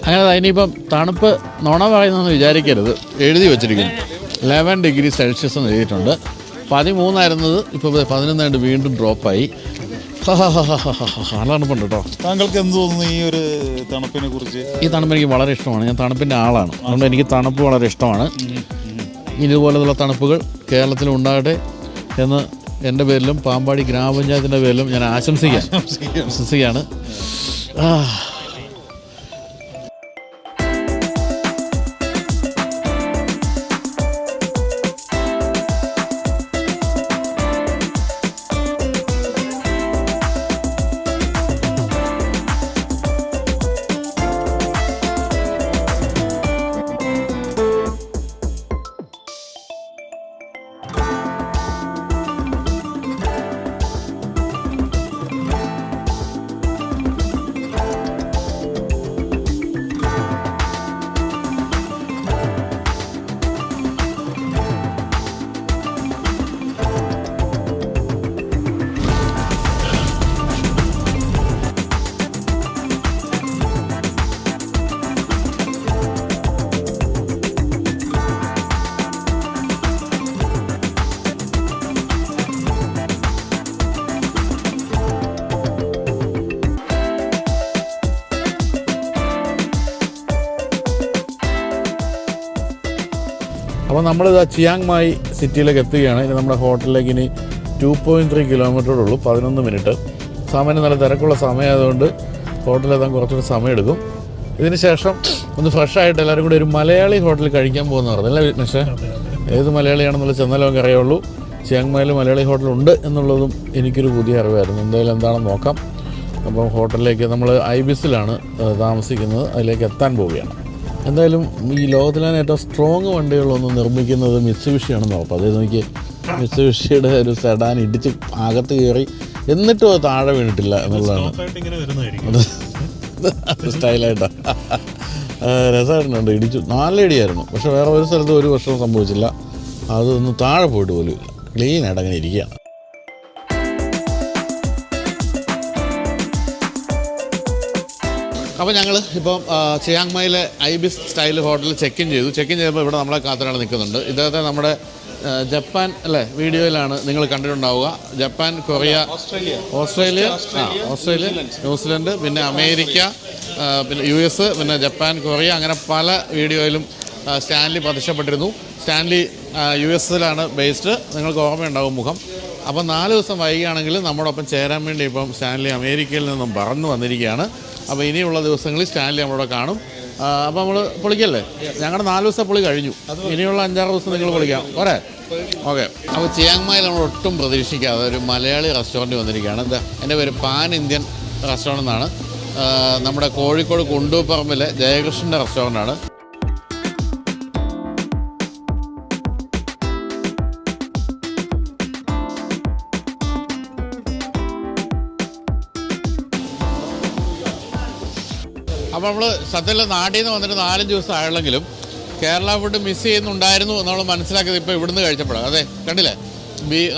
അങ്ങനെ ഇനിയിപ്പം തണുപ്പ് നുണ പറയുന്നതെന്ന് വിചാരിക്കരുത്. എഴുതി വെച്ചിരിക്കുന്നു 11 ഡിഗ്രി സെൽഷ്യസ് എന്ന് എഴുതിയിട്ടുണ്ട്. 13 ആയിരുന്നത് ഇപ്പോൾ 11 വീണ്ടും ഡ്രോപ്പായി. നല്ല തണുപ്പുണ്ട് കേട്ടോ. താങ്കൾക്ക് എന്ത് തോന്നുന്നു ഈ ഒരു തണുപ്പിനെ കുറിച്ച്? ഈ തണുപ്പ് എനിക്ക് വളരെ ഇഷ്ടമാണ്. ഞാൻ തണുപ്പിൻ്റെ ആളാണ്. അതുകൊണ്ട് എനിക്ക് തണുപ്പ് വളരെ ഇഷ്ടമാണ്. ഇതുപോലെയുള്ള തണുപ്പുകൾ കേരളത്തിൽ ഉണ്ടാകട്ടെ എന്ന് എൻ്റെ പേരിലും പാമ്പാടി ഗ്രാമപഞ്ചായത്തിൻ്റെ പേരിലും ഞാൻ ആശംസിക്കുകയാണ്. അപ്പോൾ നമ്മളിത് ചിയാങ് മായ് സിറ്റിയിലേക്ക് എത്തുകയാണ്. ഇനി നമ്മുടെ ഹോട്ടലിലേക്ക് ഇനി 2.3 കിലോമീറ്ററേ ഉള്ളൂ, 11 മിനിറ്റ്. സാമാന്യം നല്ല തിരക്കുള്ള സമയമായതുകൊണ്ട് ഹോട്ടലെത്താൻ കുറച്ചുകൂടി സമയമെടുക്കും. ഇതിന് ശേഷം ഒന്ന് ഫ്രഷായിട്ട് എല്ലാവരും കൂടി ഒരു മലയാളി ഹോട്ടലിൽ കഴിക്കാൻ പോകുന്ന പറഞ്ഞല്ലേ വിഘ്നേഷേ? ഏത് മലയാളിയാണെന്നുള്ള ചെന്നാലും നമുക്ക് അറിയുള്ളൂ. ചിയാങ് മായിൽ മലയാളി ഹോട്ടലുണ്ട് എന്നുള്ളതും എനിക്കൊരു പുതിയ അറിവായിരുന്നു. എന്തായാലും എന്താണെന്ന് നോക്കാം. അപ്പം ഹോട്ടലിലേക്ക് നമ്മൾ ഐബിസിലാണ് താമസിക്കുന്നത്, അതിലേക്ക് എത്താൻ പോവുകയാണ്. എന്തായാലും ഈ ലോകത്തിലെ ഏറ്റവും സ്ട്രോങ് വണ്ടികളൊന്നും നിർമ്മിക്കുന്നത് മിത്സുബിഷിയാണെന്ന് ഉറപ്പ്. അതേ നോക്കി, മിത്സുബിഷിയുടെ ഒരു സെഡാൻ ഇടിച്ച് അകത്ത് കയറി എന്നിട്ടും അത് താഴെ വീണിട്ടില്ല എന്നുള്ളതാണ് സ്റ്റൈലായിട്ടാണ്. രസമായിട്ടുണ്ട്. ഇടിച്ചു, നല്ല ഇടിയായിരുന്നു. പക്ഷെ വേറെ ഒരു സ്ഥലത്തും ഒരു വർഷവും സംഭവിച്ചില്ല. അതൊന്നും താഴെ പോയിട്ട് പോലും ഇല്ല. ക്ലീനായിട്ട് അങ്ങനെ ഇരിക്കുകയാണ്. അപ്പോൾ ഞങ്ങൾ ഇപ്പം ചിയാങ് മായിലെ ഐബിസ് സ്റ്റൈൽ ഹോട്ടലിൽ ചെക്ക് ഇൻ ചെയ്തപ്പോൾ ഇവിടെ നമ്മളെ കാത്തൊരാൾ നിൽക്കുന്നുണ്ട്. ഇദ്ദേഹത്തെ നമ്മുടെ ജപ്പാൻ അല്ലേ വീഡിയോയിലാണ് നിങ്ങൾ കണ്ടിട്ടുണ്ടാവുക. ജപ്പാൻ, കൊറിയ, ഓസ്ട്രേലിയ, ന്യൂസിലൻഡ്, പിന്നെ അമേരിക്ക, പിന്നെ US, പിന്നെ ജപ്പാൻ, കൊറിയ, അങ്ങനെ പല വീഡിയോയിലും സ്റ്റാൻലി പ്രത്യക്ഷപ്പെട്ടിരുന്നു. സ്റ്റാൻലി US-ലാണ് ബേസ്ഡ്. നിങ്ങൾക്ക് ഓർമ്മയുണ്ടാവും മുഖം. അപ്പോൾ 4 ദിവസം വൈകിയാണെങ്കിൽ നമ്മോടൊപ്പം ചേരാൻ വേണ്ടി ഇപ്പം സ്റ്റാൻലി അമേരിക്കയിൽ നിന്നും പറന്നു വന്നിരിക്കുകയാണ്. അപ്പോൾ ഇനിയുള്ള ദിവസങ്ങളിൽ സ്റ്റാൻലി നമ്മളോട് കാണും. അപ്പോൾ നമ്മൾ പൊളിക്കല്ലേ? ഞങ്ങളുടെ 4 ദിവസം പൊളി കഴിഞ്ഞു. ഇനിയുള്ള 5-6 ദിവസം നിങ്ങൾ പൊളിക്കാം. പോരെ? ഓക്കെ. അപ്പോൾ ചിയാങ് മായിൽ നമ്മൾ ഒട്ടും പ്രതീക്ഷിക്കാതെ ഒരു മലയാളി റെസ്റ്റോറൻറ്റ് വന്നിരിക്കുകയാണ്. എന്താ എൻ്റെ പേര് പാൻ ഇന്ത്യൻ റെസ്റ്റോറൻ്റ് എന്നാണ്. നമ്മുടെ കോഴിക്കോട് കുണ്ടൂപ്പറമ്പിലെ ജയകൃഷ്ണൻ്റെ റെസ്റ്റോറൻ്റാണ്. അപ്പോൾ നമ്മൾ സത്യത്തിൽ നാട്ടിൽ നിന്ന് വന്നിട്ട് 4-5 ദിവസം ആയുള്ളെങ്കിലും കേരള ഫുഡ് മിസ് ചെയ്യുന്നുണ്ടായിരുന്നു എന്ന് നമ്മൾ മനസ്സിലാക്കിയത് ഇപ്പോൾ ഇവിടുന്ന് കഴിച്ചപ്പോഴാണ്. അതെ, കണ്ടില്ലേ?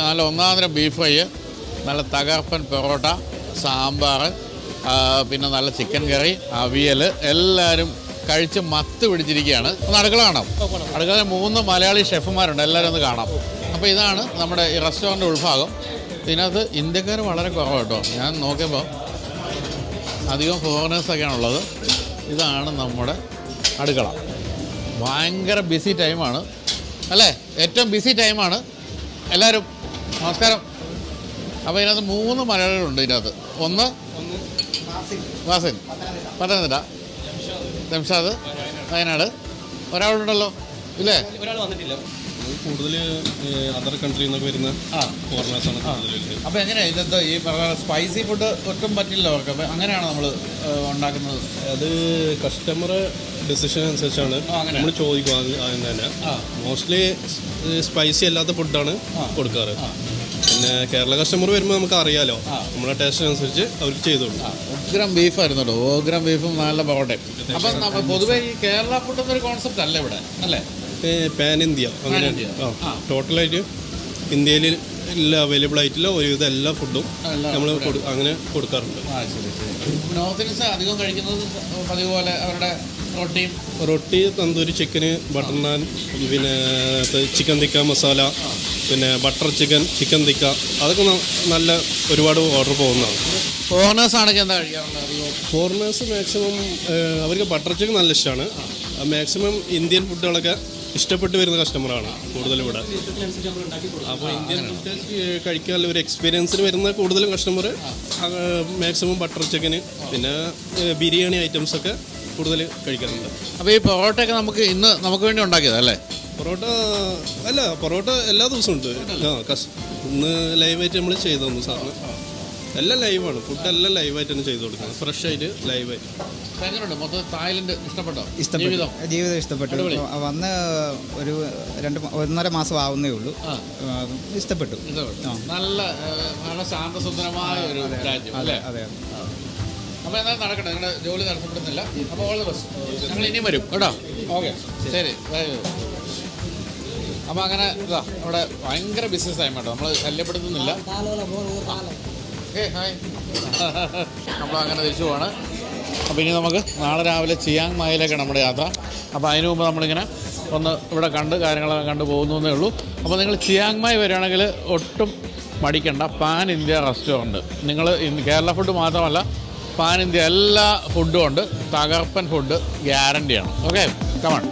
നല്ല ഒന്നാന്തരം ബീഫ് ഫ്രൈ, നല്ല തകർപ്പൻ പൊറോട്ട, സാമ്പാർ, പിന്നെ നല്ല ചിക്കൻ കറി, അവിയൽ, എല്ലാവരും കഴിച്ച് മത്ത് പിടിച്ചിരിക്കുകയാണ്. ഒന്ന് അടുക്കള കാണാം. അടുക്കള 3 മലയാളി ഷെഫുമാരുണ്ട്. എല്ലാവരും ഒന്ന് കാണാം. അപ്പോൾ ഇതാണ് നമ്മുടെ ഈ റെസ്റ്റോറൻറ്റ് ഉൾഭാഗം. ഇതിനകത്ത് ഇന്ത്യക്കാർ വളരെ കുറവ് കേട്ടോ. ഞാൻ നോക്കിയപ്പോൾ അധികം ഫോറിനേഴ്സൊക്കെയാണുള്ളത്. ഇതാണ് നമ്മുടെ അടുക്കള. ഭയങ്കര ബിസി ടൈമാണ് അല്ലേ? ഏറ്റവും ബിസി ടൈമാണ്. എല്ലാവരും നമസ്കാരം. അപ്പോൾ ഇതിനകത്ത് 3 മലയാളികളുണ്ട്. ഇതിനകത്ത് ഒന്ന് വാസിൻ, പത്തനംതിട്ട, ജംഷാദ്, വയനാട്. ഒരാളുണ്ടല്ലോ ഇല്ലേ? ഒരാൾ വന്നിട്ടില്ല. കൂടുതൽ അതർ കൺട്രിയിൽ നിന്നൊക്കെ വരുന്ന ഫോറിനേഴ്സാണ് കൂടുതൽ. അപ്പോൾ എങ്ങനെയാണ് ഇന്നത്തെ ഈ പറഞ്ഞ സ്പൈസി ഫുഡ് ഒട്ടും പറ്റില്ല അവർക്ക്? അപ്പോൾ അങ്ങനെയാണോ നമ്മൾ ഉണ്ടാക്കുന്നത്? അത് കസ്റ്റമർ ഡിസിഷൻ അനുസരിച്ചാണ് നമ്മൾ ചോദിക്കുക. ആദ്യം തന്നെ മോസ്റ്റ്ലി സ്പൈസി അല്ലാത്ത ഫുഡാണ് കൊടുക്കാറ്. പിന്നെ കേരള കസ്റ്റമർ വരുമ്പോൾ നമുക്ക് അറിയാലോ, നമ്മുടെ ടേസ്റ്റ് അനുസരിച്ച് അവർക്ക് ചെയ്തോളൂ. ഉഗ്രം ബീഫായിരുന്നല്ലോ. ഉഗ്രം ബീഫും നല്ല പൊറോട്ടയും. അപ്പം പൊതുവേ ഈ കേരള ഫുഡ് എന്നൊരു കോൺസെപ്റ്റ് അല്ല ഇവിടെ അല്ലേ? പാൻ ഇന്ത്യ അങ്ങനെ ടോട്ടലായിട്ട് ഇന്ത്യയിൽ എല്ലാ അവൈലബിൾ ആയിട്ടുള്ള ഒരുവിധം എല്ലാ ഫുഡും നമ്മൾ അങ്ങനെ കൊടുക്കാറുണ്ട്. നോർത്ത് ഇന്ത്യൻസ് അധികം കഴിക്കുന്നത് പതിവ് പോലെ അവരുടെ റൊട്ടി, തന്തൂരി ചിക്കന്, ബട്ടർ നാൻ, പിന്നെ ചിക്കൻ തിക്ക മസാല, പിന്നെ ബട്ടർ ചിക്കൻ, ചിക്കൻ തിക്ക, അതൊക്കെ നല്ല ഒരുപാട് ഓർഡർ പോകുന്നതാണ്. ഫോറിനേഴ്സ് ആണെങ്കിൽ എന്താ കഴിക്കാറുള്ളത്? ഫോറിനേഴ്സ് മാക്സിമം അവർക്ക് ബട്ടർ ചിക്കൻ നല്ല ഇഷ്ടമാണ്. മാക്സിമം ഇന്ത്യൻ ഫുഡുകളൊക്കെ ഇഷ്ടപ്പെട്ട് വരുന്ന കസ്റ്റമറാണ് കൂടുതലും ഇവിടെ. അപ്പോൾ ഇന്ത്യൻ ഫുഡ് കഴിക്കാനുള്ള ഒരു എക്സ്പീരിയൻസിന് വരുന്ന കൂടുതലും കസ്റ്റമർ മാക്സിമം ബട്ടർ ചിക്കന്, പിന്നെ ബിരിയാണി ഐറ്റംസൊക്കെ കൂടുതൽ കഴിക്കാറുണ്ട്. അപ്പോൾ ഈ പൊറോട്ടയൊക്കെ നമുക്ക് വേണ്ടി ഉണ്ടാക്കിയതല്ലേ? പൊറോട്ട എല്ലാ ദിവസവും ഉണ്ട്. ഇന്ന് ലൈവായിട്ട് നമ്മൾ ചെയ്തു തന്നു സാറിന്. എല്ലാം ലൈവാണ്. ഫുഡെല്ലാം ലൈവായിട്ട് തന്നെ ചെയ്തു കൊടുക്കുന്നത്. ഫ്രഷ് ആയിട്ട് ലൈവായിട്ട്. മൊത്തം തായ്ലൻഡ് ഇഷ്ടപ്പെട്ടോ? ജീവിതം ഇഷ്ടപ്പെട്ടു. വന്ന് ഒരു 1.5 മാസം ആവുന്നേ ഉള്ളൂ. ഇഷ്ടപ്പെട്ടു. നല്ല ശാന്തസുന്ദരമായ ഒരു രാജ്യം അല്ലേ? അതെ. അപ്പോൾ എന്തായാലും നടക്കട്ടെ, നിങ്ങളുടെ ജോലി തടസ്സപ്പെടുന്നില്ല. അപ്പോൾ ഓൾ ദി ബെസ്റ്റ്. ഞങ്ങൾ ഇനിയും വരും കേട്ടോ. ഓക്കെ, ശരി. അപ്പോൾ അങ്ങനെ ഇതാ അവിടെ ഭയങ്കര ബിസിനസ് ടൈം കേട്ടോ. നമ്മൾ ശല്യപ്പെടുത്തുന്നില്ല. ഹായ്. അപ്പോൾ അങ്ങനെ തിരിച്ചു പോവാണ്. അപ്പോൾ ഇനി നമുക്ക് നാളെ രാവിലെ ചിയാങ് മായിലേക്കാണ് നമ്മുടെ യാത്ര. അപ്പോൾ അതിനു മുമ്പ് നമ്മളിങ്ങനെ ഒന്ന് ഇവിടെ കാര്യങ്ങളൊക്കെ കണ്ടു പോകുന്നതേ ഉള്ളൂ. അപ്പോൾ നിങ്ങൾ ചിയാങ് മായ് വരികയാണെങ്കിൽ ഒട്ടും മടിക്കണ്ട. Pan India restaurant. നിങ്ങൾ കേരള ഫുഡ് മാത്രമല്ല, പാൻ ഇന്ത്യ എല്ലാ ഫുഡും ഉണ്ട്. തകർപ്പൻ ഫുഡ് ഗ്യാരണ്ടിയാണ്. Okay, come on.